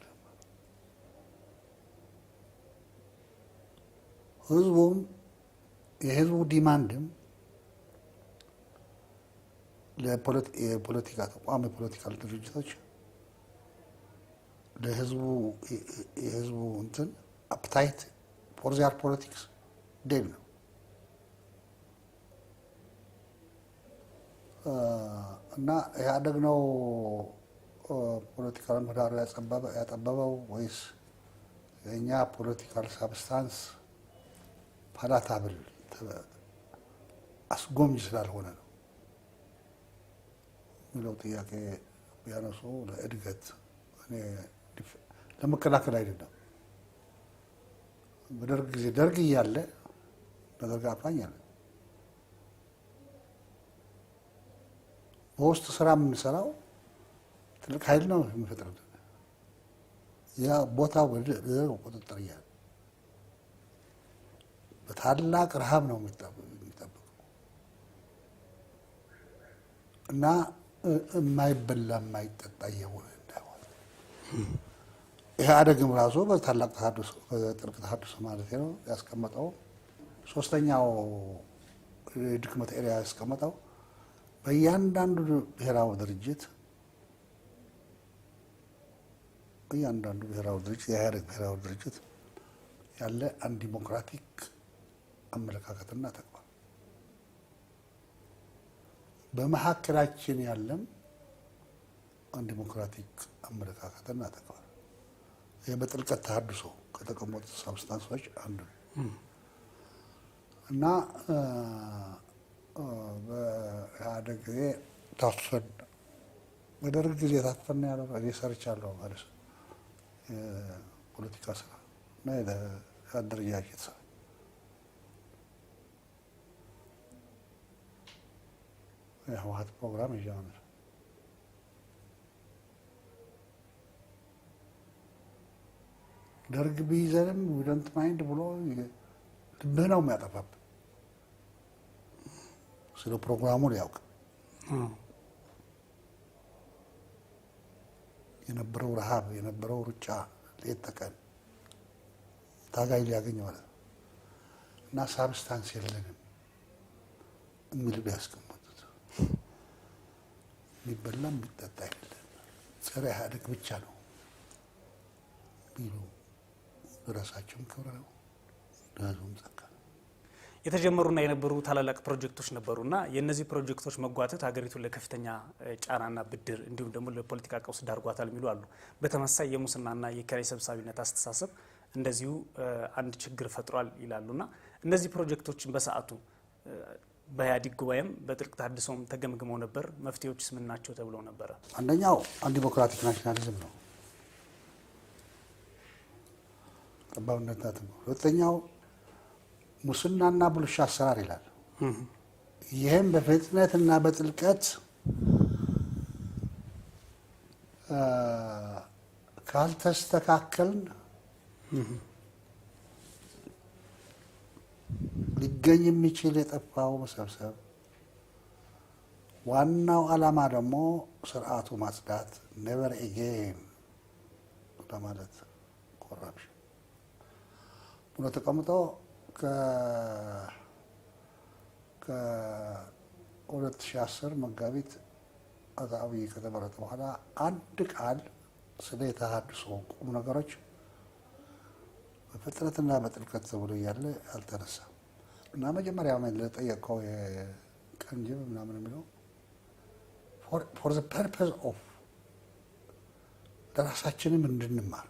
ህዝቡም የህዝቡ ዲማንድም የፖለቲካ ተቋም የፖለቲካል ድርጅቶች የህዝቡ እንትን አፕታይት ፎር ዚያር ፖለቲክስ ዴል ነው። እና ኢህአዴግ ነው ፖለቲካል ምህዳሩ ያጠበበው ወይስ የእኛ ፖለቲካል ሳብስታንስ ፓላታብል አስጎምጅ ስላልሆነ ነው የሚለው ጥያቄ ቢያነሱ ለእድገት እኔ ለመከላከል አይደለም። በደርግ ጊዜ ደርግ እያለ በደርግ አፋኝ አለ በውስጥ ስራ የምንሰራው ትልቅ ኃይል ነው የሚፈጥርልን። ያ ቦታው ቁጥጥር እያለ በታላቅ ረሃብ ነው የሚጠበቀው እና የማይበላ የማይጠጣ እየሆነ እንዳይሆን ኢህአዴግም ራሱ በታላቅ ተሐድሶ በጥልቅ ተሐድሶ ማለት ነው ያስቀመጠው ሶስተኛው ድክመት ኤሪያ ያስቀመጠው በእያንዳንዱ ብሔራዊ ድርጅት የኢህአዴግ ብሔራዊ ድርጅት ያለ አንድ ዲሞክራቲክ አመለካከትና ተግባር በመሀከላችን ያለም አንድ ዲሞክራቲክ አመለካከትና ተግባር ይህ በጥልቀት ተሐድሶ ከተቀመጡት ሳብስታንሶች አንዱ እና በኢህአዴግ ጊዜ ታፈን በደርግ ጊዜ ታፈን ያለው እኔ ሰርቻለሁ ማለት ነው። የፖለቲካ ስራ እና የአደረጃጀት ስራ የህወሓት ፕሮግራም ይዣመር ደርግ ቢይዘንም ዊደንት ማይንድ ብሎ ልብህ ነው የሚያጠፋብህ። ስለ ፕሮግራሙ ሊያውቅ የነበረው ረሃብ የነበረው ሩጫ ሌት ተቀን ታጋይ ሊያገኝ ማለት ነው እና ሳብስታንስ የለንም የሚል ቢያስቀምጡት የሚበላ የሚጠጣ የለን ጸረ ኢህአዴግ ብቻ ነው ቢሉ በራሳቸውም ክብር ነው ለህዝቡም ጸጋ ነው። የተጀመሩና የነበሩ ታላላቅ ፕሮጀክቶች ነበሩና የእነዚህ ፕሮጀክቶች መጓተት ሀገሪቱን ለከፍተኛ ጫናና ብድር እንዲሁም ደግሞ ለፖለቲካ ቀውስ ዳርጓታል የሚሉ አሉ። በተመሳሳይ የሙስናና የኪራይ ሰብሳቢነት አስተሳሰብ እንደዚሁ አንድ ችግር ፈጥሯል ይላሉና እነዚህ ፕሮጀክቶችን በሰዓቱ በኢህአዴግ ጉባኤም በጥልቅ ተሐድሶም ተገምግመው ነበር። መፍትሄዎችስ ምን ናቸው ተብለው ነበረ? አንደኛው አንድ ዲሞክራቲክ ናሽናሊዝም ነው፣ ጠባብነት ነው። ሁለተኛው ሙስናና ብልሹ አሰራር ይላል። ይህም በፍጥነትና በጥልቀት ካልተስተካከልን ሊገኝ የሚችል የጠፋው መሰብሰብ፣ ዋናው ዓላማ ደግሞ ስርዓቱ ማጽዳት ኔቨር ኤጌን ለማለት ኮራፕሽን ብሎ ተቀምጦ ከ2010 መጋቢት አቶ አብይ ከተመረጠ በኋላ አንድ ቃል ስለ የተሐድሶ ቁም ነገሮች በፍጥነትና በጥልቀት ተብሎ እያለ አልተነሳም እና መጀመሪያ ለጠየቀው የቀንጅብ ምናምን የሚለው ፎር ዘ ፐርፐዝ ኦፍ ለራሳችንም እንድንማር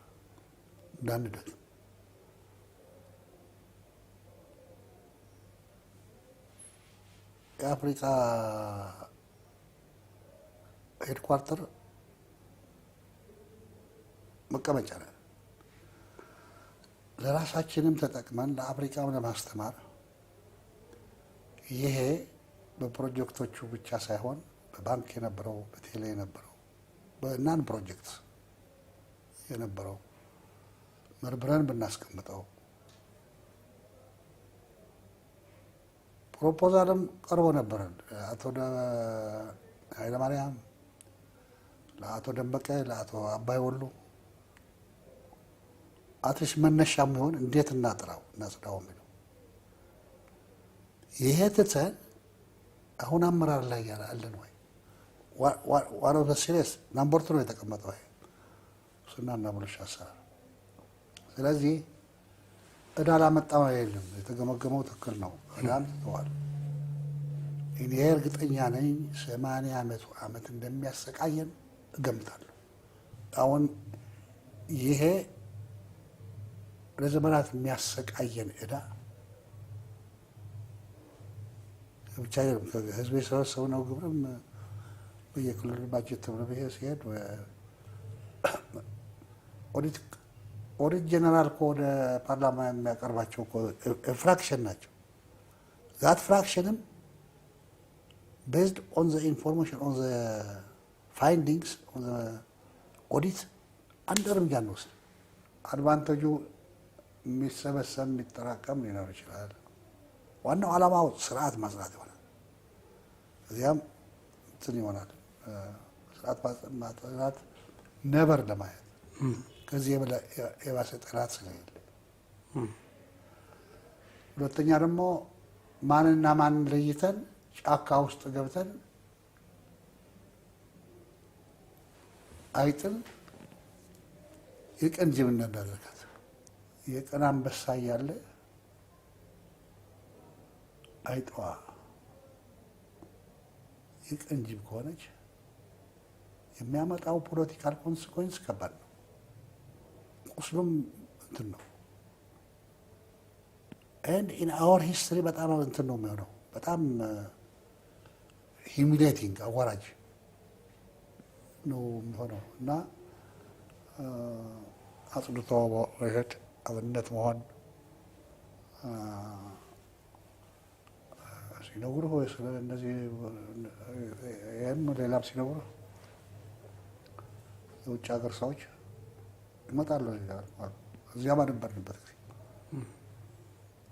እንዳንደግም የአፍሪካ ሄድኳርተር መቀመጫ ነው። ለራሳችንም ተጠቅመን ለአፍሪካም ለማስተማር ይሄ በፕሮጀክቶቹ ብቻ ሳይሆን በባንክ የነበረው በቴሌ የነበረው በናን ፕሮጀክት የነበረው መርብረን ብናስቀምጠው ፕሮፖዛልም ቀርቦ ነበር። አቶ ኃይለማርያም፣ ለአቶ ደመቀ፣ ለአቶ አባይ ወሉ አትሽ መነሻ የሚሆን እንዴት እናጽዳው የሚለው ይሄ ትተን አሁን አመራር ላይ ያለን ወይ ዋን ኦፍ ዘ ሲሪየስ ናምበር 2 ነው የተቀመጠው ሙስናና ብልሹ አሰራር። ስለዚህ ዕዳ ላመጣው የለም የተገመገመው ትክክል ነው። ዕዳም ትተዋል። እኔ እርግጠኛ ነኝ 80 ዓመት እንደሚያሰቃየን እገምታለሁ። አሁን ይሄ ለዘመናት የሚያሰቃየን ዕዳ ብቻ ህዝብ የሰበሰበው ግብርም በየክልሉ ባጀት ተብሎ ሲሄድ ኦዲት ጀነራል ወደ ፓርላማ የሚያቀርባቸው ፍራክሽን ናቸው። ዛት ፍራክሽንም ቤዝድ ኦን ዘ ኢንፎርሜሽን ኦን ዘ ፋይንዲንግስ ኦን ዘ ኦዲት አንድ እርምጃ እንወስድ። አድቫንቴጁ የሚሰበሰብ የሚጠራቀም ሊኖር ይችላል። ዋናው ዓላማው ስርዓት ማጽናት ይሆናል። እዚያም እንትን ይሆናል ስርዓት ማጽናት ነበር ለማየት ከዚህ የባሰ ጠላት ስለሌለ፣ ሁለተኛ ደግሞ ማንና ማን ለይተን ጫካ ውስጥ ገብተን አይጥን የቀን ጅብ እንዳደረጋት የቀን አንበሳ እያለ አይጧ የቀን ጅብ ከሆነች የሚያመጣው ፖለቲካል ኮንሲኮንስ ከባድ ነው። ቁስሉም እንትን ነው። ኤንድ ኢን አወር ሂስትሪ በጣም እንትን ነው የሚሆነው። በጣም ሂሚሌቲንግ አዋራጅ ነው የሚሆነው እና አጽድቶ መሄድ አብነት መሆን ሲነግሩ ወይ ስለ እነዚህ ይህም ሌላም ሲነግሩ የውጭ ሀገር ሰዎች ይመጣሉ። እዚያ ባነበርንበት ጊዜ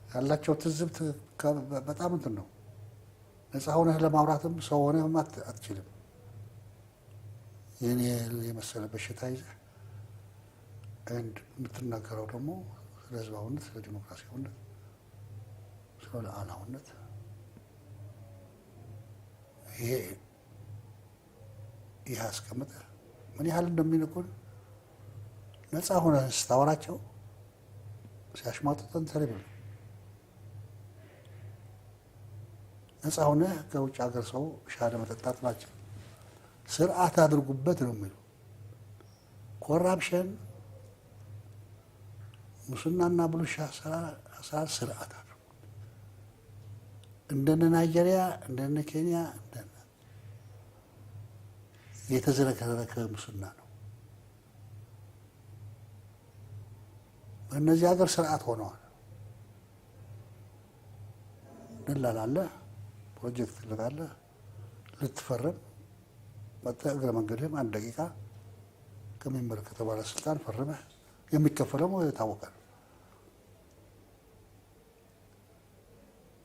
ያላቸው ትዝብት በጣም እንትን ነው። ነፃ ሆነህ ለማውራትም ሰው ሆነህም አትችልም። የኔ የመሰለ በሽታ ይዘህ የምትናገረው ደግሞ ስለ ህዝባዊነት፣ ስለ ዲሞክራሲያዊነት፣ ስለ ሉዓላዊነት ይህ አስቀምጠህ ምን ያህል እንደሚንቁን ነፃ ሆነህ ስታወራቸው ሲያሽሟጥጠን ተለብለ ነፃ ሆነህ ከውጭ ሀገር ሰው ሻለ መጠጣት ናቸው። ስርዓት አድርጉበት ነው የሚሉ ኮራፕሽን፣ ሙስናና ብልሹ አሰራር ስርዓት አድርጉ። እንደነ ናይጄሪያ እንደነ ኬንያ እንደነ የተዘረከረከ ሙስና ነው። በእነዚህ ሀገር ስርዓት ሆነዋል። ደላላ ፕሮጀክት ትልካለህ፣ ልትፈርም መጥተህ እግረ መንገድህም 1 ደቂቃ ከሚመለከተው ባለስልጣን ፈርመህ የሚከፈለው የታወቀ ነው።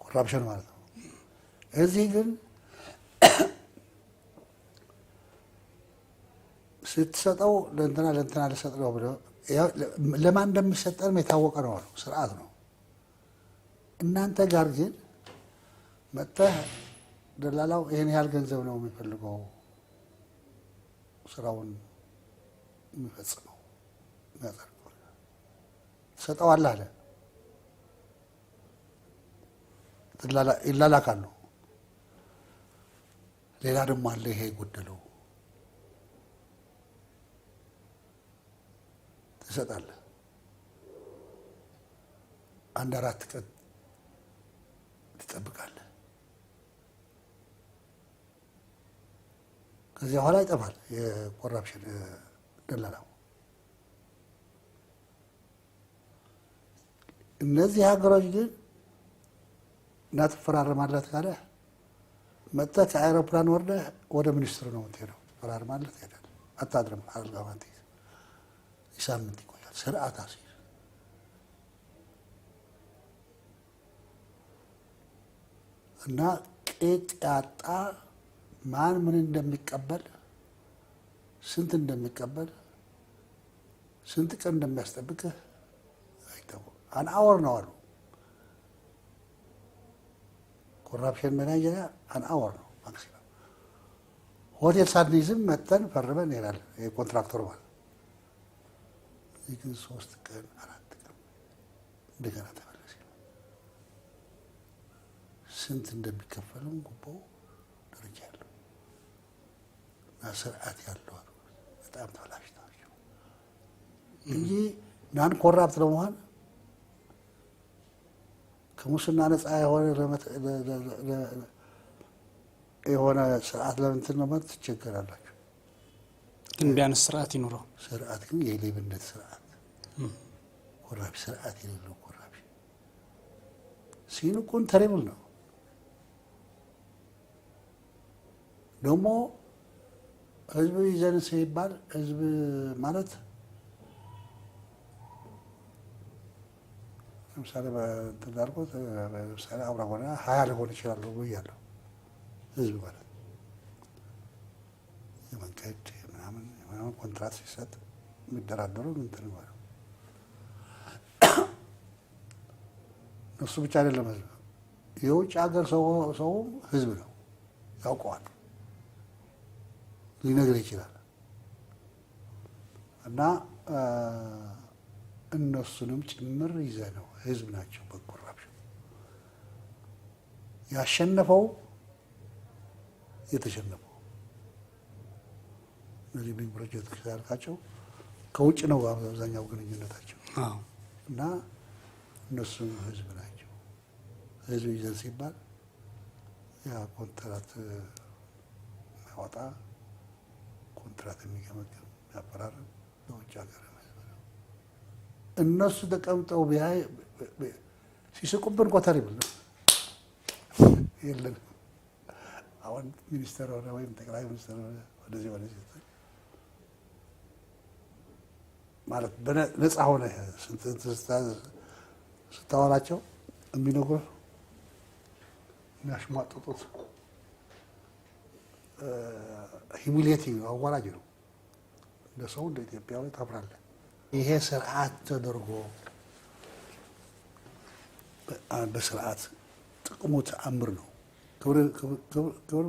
ኮራፕሽን ማለት ነው። እዚህ ግን ስትሰጠው ለእንትና ልሰጥ ነው ብለው ለማን እንደሚሰጠንም የታወቀ ነው። ስርዓት ነው። እናንተ ጋር ግን መጥተህ ደላላው ይህን ያህል ገንዘብ ነው የሚፈልገው ስራውን የሚፈጽመው የሚያጸድቀው ትሰጠዋለህ አለ። ይላላካሉ። ሌላ ደግሞ አለ ይሄ የጎደለው ትሰጣለህ። 1-4 ቀን ትጠብቃለህ። ከዚያ በኋላ ይጠፋል የኮራፕሽን ደላላው። እነዚህ ሀገሮች ግን እናትፈራረማለት ካለ መጥተህ ከአይሮፕላን ወርደህ ወደ ሚኒስትሩ ነው የምትሄደው። ፈራርማለት ትሄዳለህ። አታድርም። አልጋባን ሳምንት ይቆያል። ስርዓት አስይዝ። እና ቄጥ ያጣ ማን ምን እንደሚቀበል፣ ስንት እንደሚቀበል፣ ስንት ቀን እንደሚያስጠብቅህ አይታወቅም። አንአወር ነው አሉ ኮራፕሽን መናጀሪያ አንአወር ነው ማክሲመም። ሆቴል ሳንይዝም መጥተን ፈርመን እንሄዳለን። የኮንትራክተሩ ማለት ግን 3 ቀን 4 ቀን እንደገና ተመለስ። ስንት እንደሚከፈለው ጉቦ ስርዓት ያለው በጣም ተበላሽተዋል እንጂ ናን ኮራፕት ለመሆን ከሙስና ነፃ የሆነ ስርዓት ለምንትን ነው ማለት ትቸገራላችሁ። ግን ቢያንስ ስርዓት ይኑረው። ስርዓት ግን የሌብነት ስርዓት ኮራፕሽን ስርዓት የሌለው ኮራፕሽን ሲንቁን ተሪብል ነው። ደግሞ ህዝብ ይዘን ሲባል ህዝብ ማለት ለምሳሌ በተዳርጎት ለምሳሌ አብራ ሆነ 20 ሊሆን ይችላል ብያለሁ። ህዝብ ማለት የመንገድ ምናምን ኮንትራት ሲሰጥ የሚደራደሩ እንትን ማለት እሱ ብቻ አይደለም። ህዝብ የውጭ ሀገር ሰው ህዝብ ነው፣ ያውቀዋል፣ ሊነግር ይችላል። እና እነሱንም ጭምር ይዘ ነው ህዝብ ናቸው በኮራፕሽን ያሸነፈው የተሸነፈው። እነዚህ ቢግ ፕሮጀክት ያልካቸው ከውጭ ነው አብዛኛው ግንኙነታቸው እና እነሱም ህዝብ ናቸው። ህዝብ ይዘን ሲባል ያ ኮንትራት ያወጣ ኮንትራት የሚገመገም ያፈራረም ለውጭ ሀገር ህዝብ ነው። እነሱ ተቀምጠው ቢያይ ሲስቁብን ኮተር ይብል ነው የለን። አሁን ሚኒስተር ሆነ ወይም ጠቅላይ ሚኒስተር ሆነ ወደዚህ ማለት በነፃ ሆነ ስታወራቸው የሚነግሩህ የሚያሽሟጥጡት ሂሚሊየቲንግ አዋራጅ ነው። እንደ ሰው እንደ ኢትዮጵያዊ ታፍራለህ። ይሄ ስርዓት ተደርጎ በስርዓት ጥቅሙ ተአምር ነው። ክብር